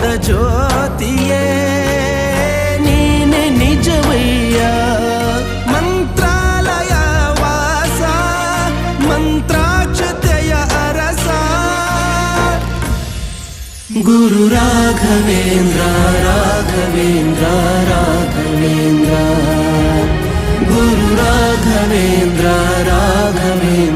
ಜ್ಞಾನದ ಜ್ಯೋತಿಯೇ ನೀನೆ ನಿಜವಯ್ಯ. ಮಂತ್ರಾಲಯ ವಾಸ ಮಂತ್ರಾಕ್ಷತೆಯ ಅರಸ ಗುರು ರಾಘವೇಂದ್ರ ರಾಘವೇಂದ್ರ ರಾಘವೇಂದ್ರ ಗುರು ರಾಘವೇಂದ್ರ ರಾಘವೇಂದ್ರ